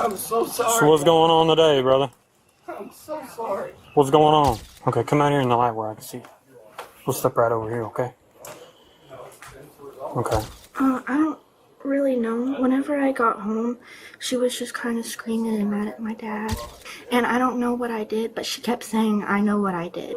I'm so sorry. So what's going on today, brother? I'm so sorry. What's going on? Okay, come out here in the light where I can see you. We'll step right over here, okay? Okay. I don't really know. Whenever I got home, she was just kind of screaming and mad at my dad. And I don't know what I did, but she kept saying, I know what I did.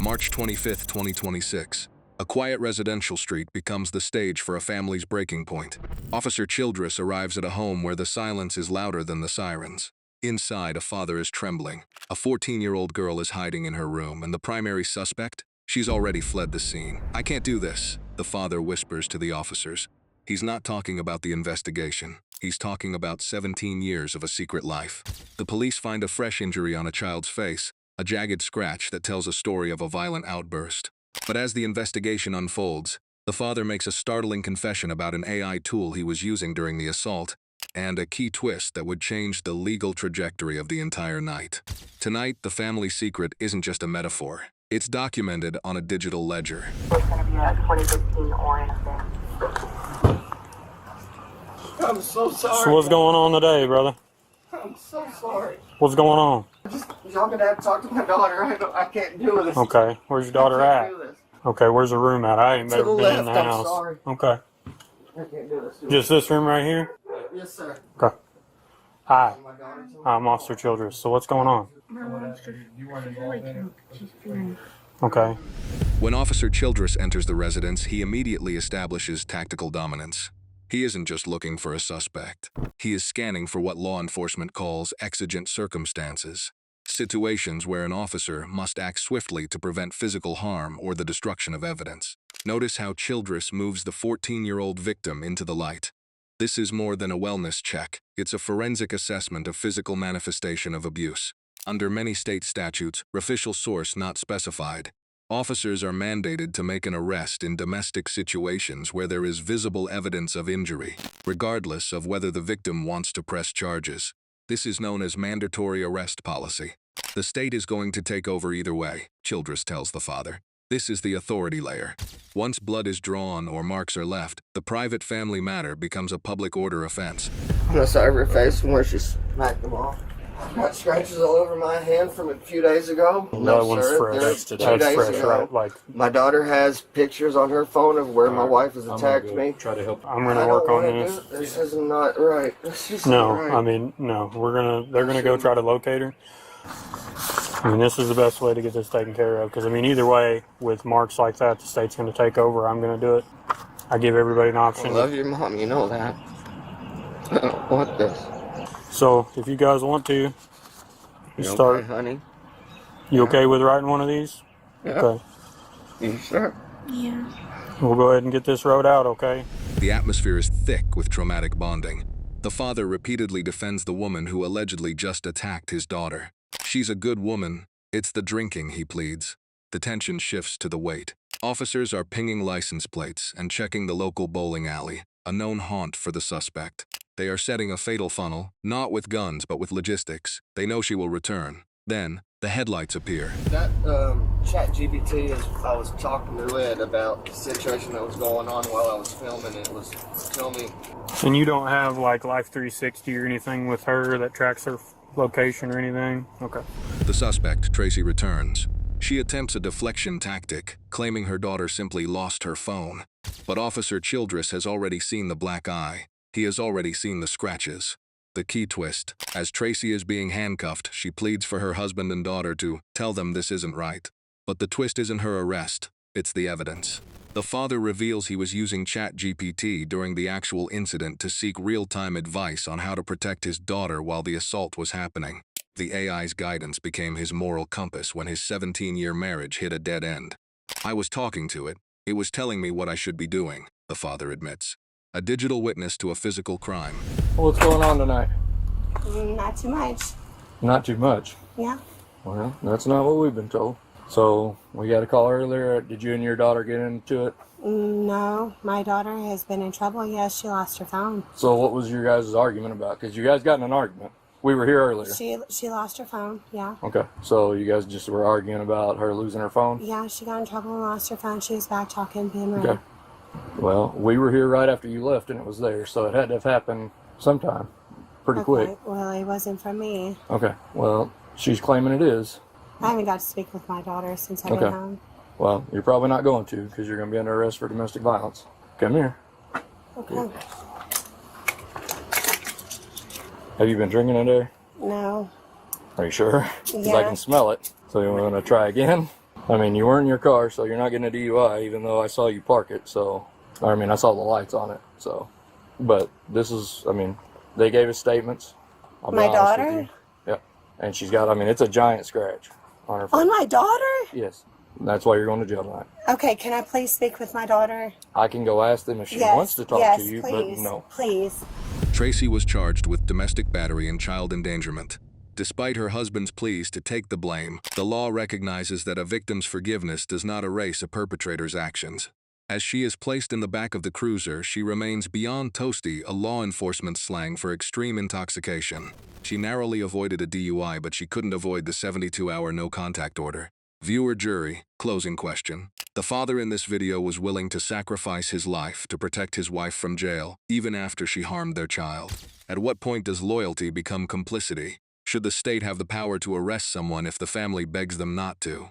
March 25th, 2026. A quiet residential street becomes the stage for a family's breaking point. Officer Childress arrives at a home where the silence is louder than the sirens. Inside, a father is trembling. A 14-year-old girl is hiding in her room, and the primary suspect? She's already fled the scene. "I can't do this," the father whispers to the officers. He's not talking about the investigation. He's talking about 17 years of a secret life. The police find a fresh injury on a child's face, a jagged scratch that tells a story of a violent outburst. But as the investigation unfolds, the father makes a startling confession about an AI tool he was using during the assault, and a key twist that would change the legal trajectory of the entire night. Tonight, the family secret isn't just a metaphor. It's documented on a digital ledger. It's going to be a 2015 Orient there. I'm so sorry. So what's going on today, brother? I'm so sorry. What's going on? Y'all gonna have to talk to my daughter. I can't do this. Okay, where's your daughter I at? can't do this. Okay, where's the room at? I ain't To never the been left, in the I'm house. sorry. Okay. I can't do this. Just this room right here? Yes, sir. Okay. Hi, My daughter told me. I'm Officer Childress. So what's going on? My mom's just really drunk. She's feeling. Okay. When Officer Childress enters the residence, he immediately establishes tactical dominance. He isn't just looking for a suspect. He is scanning for what law enforcement calls exigent circumstances. Situations where an officer must act swiftly to prevent physical harm or the destruction of evidence. Notice how Childress moves the 14-year-old victim into the light. This is more than a wellness check. It's a forensic assessment of physical manifestation of abuse. Under many state statutes, official source not specified, officers are mandated to make an arrest in domestic situations where there is visible evidence of injury, regardless of whether the victim wants to press charges. This is known as mandatory arrest policy. The state is going to take over either way, Childress tells the father. This is the authority layer. Once blood is drawn or marks are left, the private family matter becomes a public order offense. On the side of her face from where she smacked them off. Got scratches all over my hand from a few days ago. That one's sir, fresh. they're That's 2 fresh, days ago. right? Like, My daughter has pictures on her phone of where my wife has I'm attacked gonna go me. Try to help. I'm I gonna don't work on wanna this. do it. This is not right. This is No, not right. I mean, no. They're gonna go try to locate her. I mean, this is the best way to get this taken care of. Because, I mean, either way, with marks like that, the state's gonna take over. I'm gonna do it. I give everybody an I option. love your mom, you know that. I don't want this. So, if you guys want to, you start. Okay, honey? You okay with writing one of these? Yeah. Okay. You sure? Yeah. We'll go ahead and get this wrote out, okay? The atmosphere is thick with traumatic bonding. The father repeatedly defends the woman who allegedly just attacked his daughter. She's a good woman. It's the drinking, he pleads. The tension shifts to the weight. Officers are pinging license plates and checking the local bowling alley, a known haunt for the suspect. They are setting a fatal funnel, not with guns but with logistics. They know she will return. Then, the headlights appear. That ChatGPT is. I was talking to it about the situation that was going on while I was filming. It was telling me. And you don't have like Life 360 or anything with her that tracks her location or anything? Okay. The suspect, Tracy, returns. She attempts a deflection tactic, claiming her daughter simply lost her phone. But Officer Childress has already seen the black eye. He has already seen the scratches. The key twist. As Tracy is being handcuffed, she pleads for her husband and daughter to tell them this isn't right. But the twist isn't her arrest. It's the evidence. The father reveals he was using ChatGPT during the actual incident to seek real-time advice on how to protect his daughter while the assault was happening. The AI's guidance became his moral compass when his 17-year marriage hit a dead end. "I was talking to it. It was telling me what I should be doing," the father admits. A digital witness to a physical crime. What's going on tonight? Not too much. Not too much. Yeah. Well, that's not what we've been told. So, we got a call earlier. Did you and your daughter get into it? No, my daughter has been in trouble. Yes, she lost her phone. So, what was your guys' argument about? Because you guys got in an argument. We were here earlier. She lost her phone. Yeah. Okay. So you guys just were arguing about her losing her phone? Yeah, she got in trouble and lost her phone. She was back talking, being rude. Okay. Well, we were here right after you left, and it was there, so it had to have happened sometime, pretty quick. Well, it wasn't from me. Okay. Well, she's claiming it is. I haven't got to speak with my daughter since I got Okay. home. Well, you're probably not going to, because you're going to be under arrest for domestic violence. Come here. Okay. Have you been drinking today? No. Are you sure? Because I Yeah. can smell it. So you want to try again? I mean, you were in your car, so you're not getting a DUI, even though I saw you park it. So, I mean, I saw the lights on it. So, but this is, I mean, they gave us statements. I'll be My honest with daughter? you. Yep. And she's got, I mean, it's a giant scratch on her face. On my daughter? Yes. That's why you're going to jail tonight. Okay, can I please speak with my daughter? I can go ask them if she Yes. wants to talk Yes, to you, please. but no. Please. Tracy was charged with domestic battery and child endangerment. Despite her husband's pleas to take the blame, the law recognizes that a victim's forgiveness does not erase a perpetrator's actions. As she is placed in the back of the cruiser, she remains beyond toasty, a law enforcement slang for extreme intoxication. She narrowly avoided a DUI, but she couldn't avoid the 72-hour no-contact order. Viewer jury, closing question. The father in this video was willing to sacrifice his life to protect his wife from jail, even after she harmed their child. At what point does loyalty become complicity? Should the state have the power to arrest someone if the family begs them not to?